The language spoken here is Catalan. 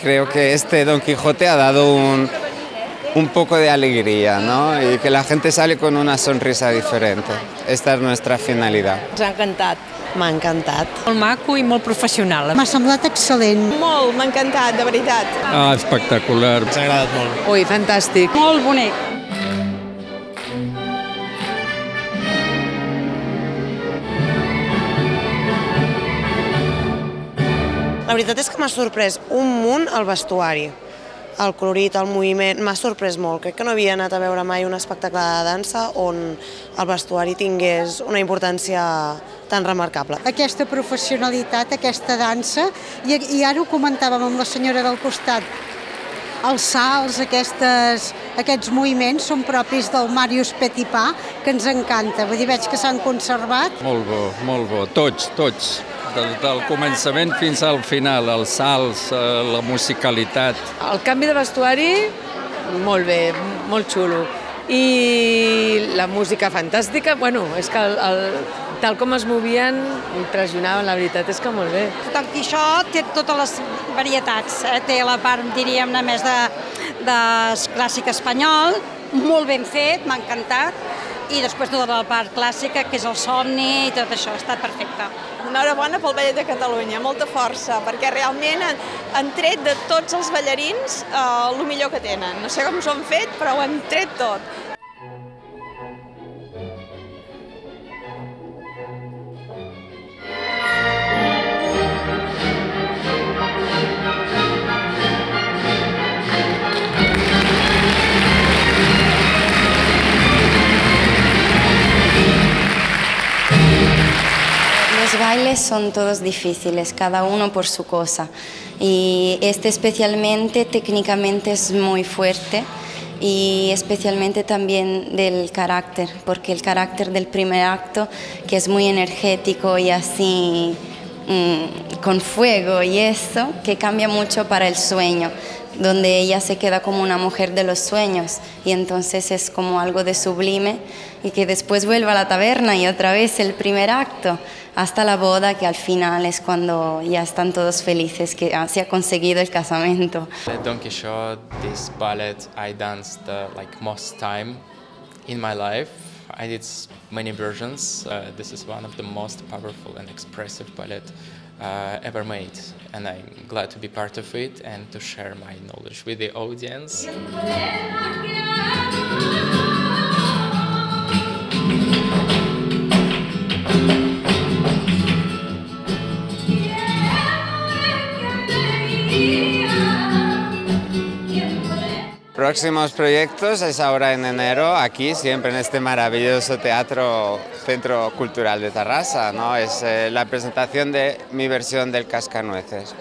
creo que este Don Quijote ha dado un poco de alegría, ¿no? Y que la gente sale con una sonrisa diferente. Esta és nuestra finalitat. Ens ha encantat. M'ha encantat. Molt maco i molt professional. M'ha semblat excel·lent. Molt, m'ha encantat, de veritat. Espectacular. Ens ha agradat molt. Ui, fantàstic. Molt bonic. La veritat és que m'ha sorprès un munt el vestuari. El colorit, el moviment, m'ha sorprès molt. Crec que no havia anat a veure mai un espectacle de dansa on el vestuari tingués una importància tan remarcable. Aquesta professionalitat, aquesta dansa, i ara ho comentàvem amb la senyora del costat, els salts, aquests moviments són propis del Marius Petipa, que ens encanta. Vull dir, veig que s'han conservat. Molt bo. Tots. Del començament fins al final, els salts, la musicalitat. El canvi de vestuari, molt bé, molt xulo. I la música fantàstica, bueno, és que tal com es movien, impressionaven, la veritat és que molt bé. Don Quixot té totes les varietats, té la part, diríem, més de clàssic espanyol, molt ben fet, m'ha encantat, i després tota la part clàssica, que és el somni i tot això, ha estat perfecte. Enhorabona pel Ballet de Catalunya, molta força, perquè realment han tret de tots els ballarins el millor que tenen. No sé com s'ho han fet, però ho han tret tot. Los bailes son todos difíciles, cada uno por su cosa, y este especialmente técnicamente es muy fuerte y especialmente también del carácter, porque el carácter del primer acto, que es muy energético y así con fuego y eso, que cambia mucho para el sueño, donde ella se queda como una mujer de los sueños y entonces es como algo de sublime y que después vuelve a la taberna y otra vez el primer acto hasta la boda, que al final es cuando ya están todos felices que se ha conseguido el casamiento. Don Quixote, this ballet I danced like most time in my life. I did many versions. This is one of the most powerful and expressive ballet ever made, and I'm glad to be part of it and to share my knowledge with the audience. Próximos proyectos es ahora en enero, aquí siempre en este maravilloso teatro Centro Cultural de Tarrasa, ¿no? Es la presentación de mi versión del Cascanueces.